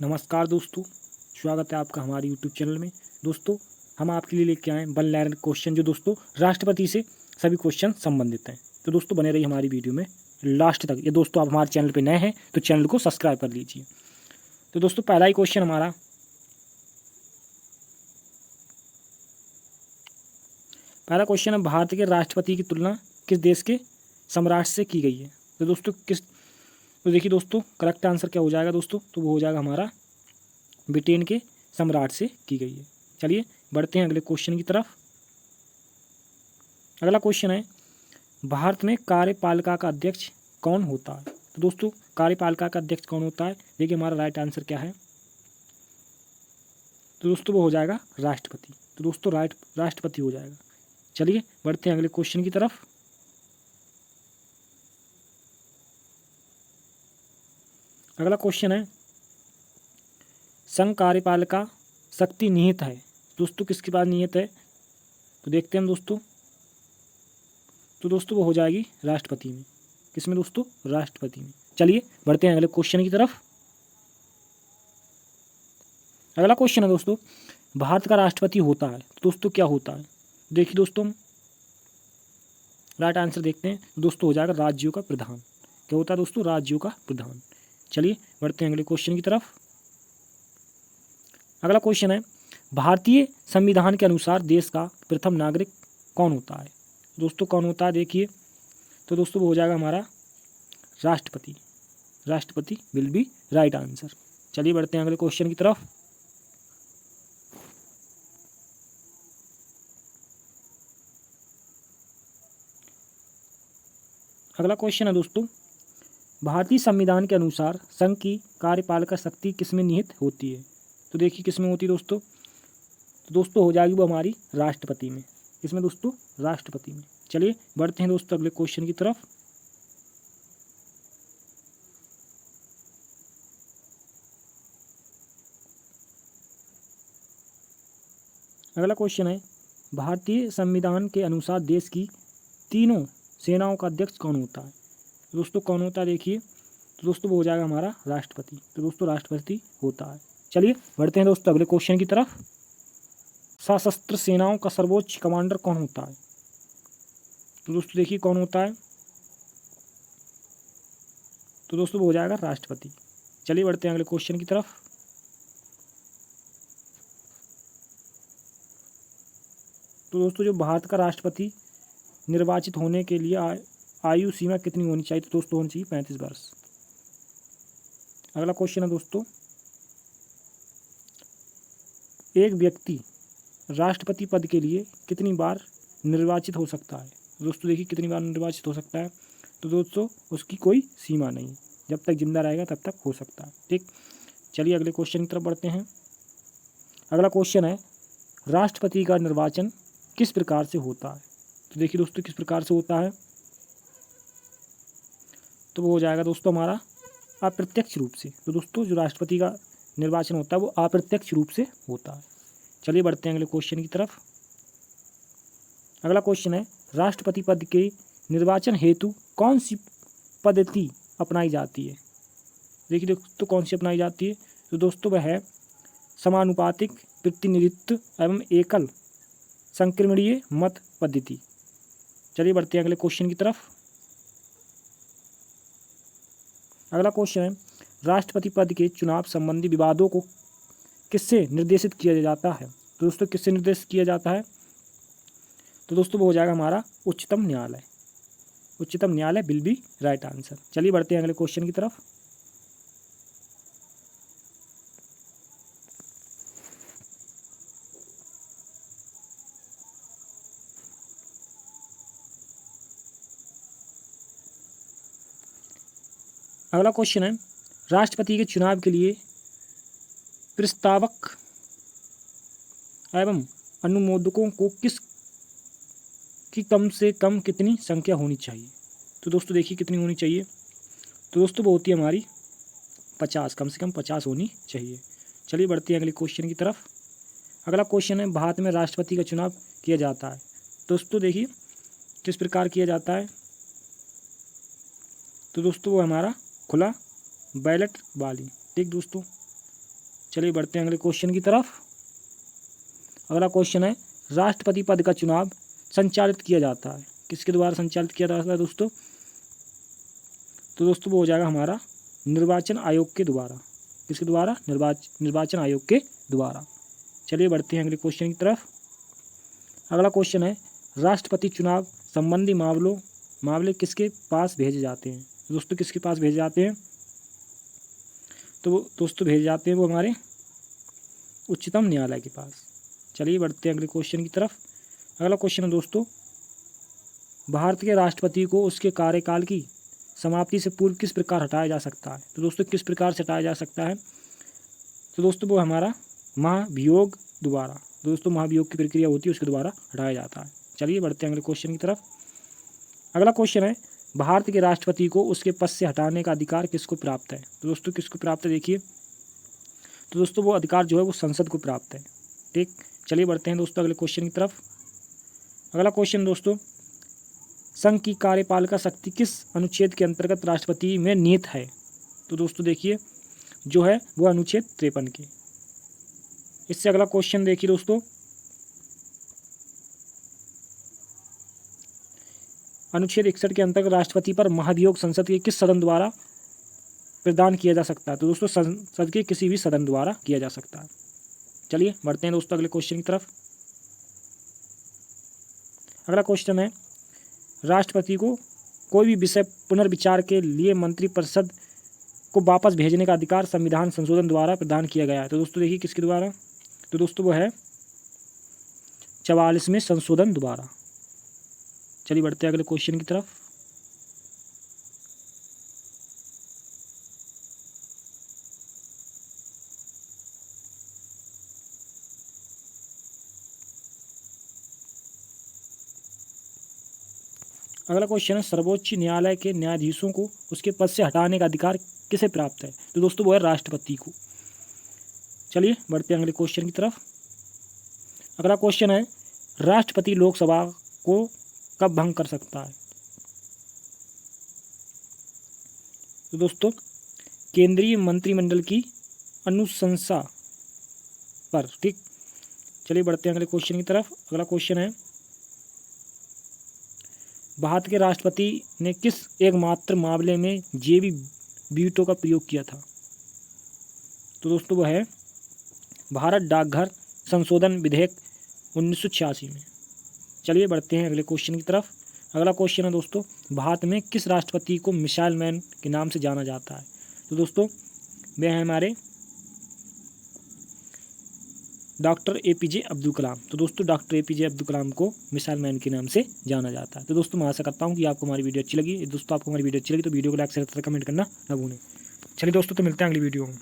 नमस्कार दोस्तों, स्वागत है आपका हमारे यूट्यूब चैनल में। दोस्तों, हम आपके लिए लेके आए हैं वन लाइन क्वेश्चन, जो दोस्तों राष्ट्रपति से सभी क्वेश्चन संबंधित हैं। तो दोस्तों बने रहिए हमारी वीडियो में लास्ट तक। ये दोस्तों आप हमारे चैनल पे नए हैं तो चैनल को सब्सक्राइब कर लीजिए। तो दोस्तों पहला ही क्वेश्चन हमारा, पहला क्वेश्चन है, भारत के राष्ट्रपति की तुलना किस देश के सम्राट से की गई है? तो दोस्तों तो देखिए दोस्तों, करेक्ट आंसर क्या हो जाएगा दोस्तों? तो वो हो जाएगा हमारा ब्रिटेन के सम्राट से की गई है। चलिए बढ़ते हैं अगले क्वेश्चन की तरफ। अगला क्वेश्चन है, भारत में कार्यपालिका का अध्यक्ष कौन होता है? तो दोस्तों कार्यपालिका का अध्यक्ष कौन होता है? देखिए हमारा राइट आंसर क्या है? तो दोस्तों वो हो जाएगा राष्ट्रपति। तो दोस्तों राष्ट्रपति हो जाएगा। चलिए बढ़ते हैं अगले क्वेश्चन की तरफ। अगला क्वेश्चन है, संघ कार्यपालिका शक्ति निहित है। दोस्तों किसके पास निहित है? तो देखते हैं हम दोस्तों। तो दोस्तों वो हो जाएगी राष्ट्रपति में। किसमें दोस्तों? राष्ट्रपति में। चलिए बढ़ते हैं अगले क्वेश्चन की तरफ। अगला क्वेश्चन है दोस्तों, भारत का राष्ट्रपति होता है तो दोस्तों क्या होता है? देखिए दोस्तों हम राइट आंसर देखते हैं। दोस्तों हो जाएगा राज्यों का प्रधान। क्या होता है दोस्तों? राज्यों का प्रधान। चलिए बढ़ते हैं अगले क्वेश्चन की तरफ। अगला क्वेश्चन है, भारतीय संविधान के अनुसार देश का प्रथम नागरिक कौन होता है? दोस्तों कौन होता है? देखिए तो दोस्तों वो हो जाएगा हमारा राष्ट्रपति। राष्ट्रपति विल बी राइट आंसर। चलिए बढ़ते हैं अगले क्वेश्चन की तरफ। अगला क्वेश्चन है दोस्तों, भारतीय संविधान के अनुसार संघ की कार्यपालिका शक्ति किसमें निहित होती है? तो देखिए किसमें होती है दोस्तों? तो दोस्तों हो जाएगी वो हमारी राष्ट्रपति में। किसमें दोस्तों? राष्ट्रपति में। चलिए बढ़ते हैं दोस्तों अगले क्वेश्चन की तरफ। अगला क्वेश्चन है, भारतीय संविधान के अनुसार देश की तीनों सेनाओं का अध्यक्ष कौन होता है? तो दोस्तों कौन होता है? देखिए तो दोस्तों वो हो जाएगा हमारा राष्ट्रपति। तो दोस्तों राष्ट्रपति होता है। चलिए बढ़ते हैं दोस्तों अगले क्वेश्चन की तरफ। सशस्त्र सेनाओं का सर्वोच्च कमांडर कौन होता है? तो दोस्तों देखिए कौन होता है? तो दोस्तों वो हो जाएगा राष्ट्रपति। चलिए बढ़ते हैं अगले क्वेश्चन की तरफ। तो दोस्तों जो भारत का राष्ट्रपति निर्वाचित होने के लिए आयु सीमा कितनी होनी चाहिए? तो दोस्तों होनी चाहिए 35 वर्ष। अगला क्वेश्चन है दोस्तों, एक व्यक्ति राष्ट्रपति पद के लिए कितनी बार निर्वाचित हो सकता है? दोस्तों देखिए कितनी बार निर्वाचित हो सकता है? तो दोस्तों उसकी कोई सीमा नहीं, जब तक जिंदा रहेगा तब तक हो सकता है। ठीक, चलिए अगले क्वेश्चन की तरफ बढ़ते हैं। अगला क्वेश्चन है, राष्ट्रपति का निर्वाचन किस प्रकार से होता है? तो देखिए दोस्तों किस प्रकार से होता है? तो वो हो जाएगा दोस्तों हमारा अप्रत्यक्ष रूप से। तो दोस्तों जो राष्ट्रपति का निर्वाचन होता है वो अप्रत्यक्ष रूप से होता है। चलिए बढ़ते हैं अगले क्वेश्चन की तरफ। अगला क्वेश्चन है, राष्ट्रपति पद के निर्वाचन हेतु कौन सी पद्धति अपनाई जाती है? देखिए दोस्तों कौन सी अपनाई जाती है? तो दोस्तों वह है समानुपातिक प्रतिनिधित्व एवं एकल संक्रमणीय मत पद्धति। चलिए बढ़ते हैं अगले क्वेश्चन की तरफ। अगला क्वेश्चन है, राष्ट्रपति पद के चुनाव संबंधी विवादों को किससे निर्देशित किया जाता है? तो दोस्तों किससे निर्देशित किया जाता है? तो दोस्तों वो हो जाएगा हमारा उच्चतम न्यायालय। उच्चतम न्यायालय विल बी राइट आंसर। चलिए बढ़ते हैं अगले क्वेश्चन की तरफ। अगला क्वेश्चन है, राष्ट्रपति के चुनाव के लिए प्रस्तावक एवं अनुमोदकों को किस की कम से कम कितनी संख्या होनी चाहिए? तो दोस्तों देखिए कितनी होनी चाहिए? तो दोस्तों वो होती है हमारी 50, कम से कम 50 होनी चाहिए। चलिए बढ़ते हैं अगले क्वेश्चन की तरफ। अगला क्वेश्चन है, भारत में राष्ट्रपति का चुनाव किया जाता है। दोस्तों देखिए किस प्रकार किया जाता है? तो दोस्तों वो हमारा खुला बैलेट वाली। ठीक दोस्तों, चलिए बढ़ते हैं अगले क्वेश्चन की तरफ। अगला क्वेश्चन है, राष्ट्रपति पद का चुनाव संचालित किया जाता है, किसके द्वारा संचालित किया जाता है दोस्तों? तो दोस्तों वो हो जाएगा हमारा निर्वाचन आयोग के द्वारा। किसके द्वारा? निर्वाचन आयोग के द्वारा। चलिए बढ़ते हैं अगले क्वेश्चन की तरफ। अगला क्वेश्चन है, राष्ट्रपति चुनाव संबंधी मामले किसके पास भेजे जाते हैं? दोस्तों किसके पास भेजे जाते हैं? तो दोस्तों भेजे जाते हैं वो हमारे उच्चतम न्यायालय के पास। चलिए बढ़ते हैं अगले क्वेश्चन की तरफ। अगला क्वेश्चन है दोस्तों, भारत के राष्ट्रपति को उसके कार्यकाल की समाप्ति से पूर्व किस प्रकार हटाया जा सकता है? तो दोस्तों किस प्रकार से हटाया जा सकता है? तो दोस्तों वो हमारा महाभियोग द्वारा। दोस्तों महाभियोग की प्रक्रिया होती है, उसके द्वारा हटाया जाता है। चलिए बढ़ते हैं अगले क्वेश्चन की तरफ। अगला क्वेश्चन है, भारत के राष्ट्रपति को उसके पद से हटाने का अधिकार किसको प्राप्त है? तो दोस्तों किसको प्राप्त है? देखिए, तो दोस्तों वो अधिकार जो है वो संसद को प्राप्त है। ठीक, चलिए बढ़ते हैं दोस्तों अगले क्वेश्चन की तरफ। अगला क्वेश्चन दोस्तों, संघ की कार्यपालिका शक्ति किस अनुच्छेद के अंतर्गत राष्ट्रपति में निहित है? तो दोस्तों देखिए जो है वो अनुच्छेद 53 के। इससे अगला क्वेश्चन देखिए दोस्तों, अनुच्छेद 61 के अंतर्गत राष्ट्रपति पर महाभियोग संसद के किस सदन द्वारा प्रदान किया जा सकता है? तो दोस्तों संसद के किसी भी सदन द्वारा किया जा सकता है। चलिए बढ़ते हैं दोस्तों अगले क्वेश्चन की तरफ। अगला क्वेश्चन है, राष्ट्रपति को कोई भी विषय पुनर्विचार के लिए मंत्रिपरिषद को वापस भेजने का अधिकार संविधान संशोधन द्वारा प्रदान किया गया है। तो दोस्तों देखिए किसके द्वारा? तो दोस्तों वो है 44वें संशोधन द्वारा। चलिए बढ़ते हैं अगले क्वेश्चन की तरफ। अगला क्वेश्चन है, सर्वोच्च न्यायालय के न्यायाधीशों को उसके पद से हटाने का अधिकार किसे प्राप्त है? तो दोस्तों वो है राष्ट्रपति को। चलिए बढ़ते हैं अगले क्वेश्चन की तरफ। अगला क्वेश्चन है, राष्ट्रपति लोकसभा को कब भंग कर सकता है? तो दोस्तों केंद्रीय मंत्रिमंडल की अनुशंसा पर। ठीक, चलिए बढ़ते हैं अगले क्वेश्चन की तरफ। अगला क्वेश्चन है, भारत के राष्ट्रपति ने किस एकमात्र मामले में जेबी वीटो का प्रयोग किया था? तो दोस्तों वह है भारत डाकघर संशोधन विधेयक 1986 में। चलिए बढ़ते हैं अगले क्वेश्चन की तरफ। अगला क्वेश्चन है दोस्तों, भारत में किस राष्ट्रपति को मिसाइल मैन के नाम से जाना जाता है? तो दोस्तों वे हैं हमारे डॉक्टर APJ अब्दुल कलाम। तो दोस्तों डॉक्टर APJ अब्दुल कलाम को मिसाइल मैन के नाम से जाना जाता है। तो दोस्तों मैं आशा करता हूँ कि आपको हमारी वीडियो अच्छी लगी। दोस्तों आपको हमारी वीडियो अच्छी लगी तो वीडियो को लाइक शेयर तथा कमेंट करना न भूलें। चलिए दोस्तों तो मिलते हैं अगली वीडियो में।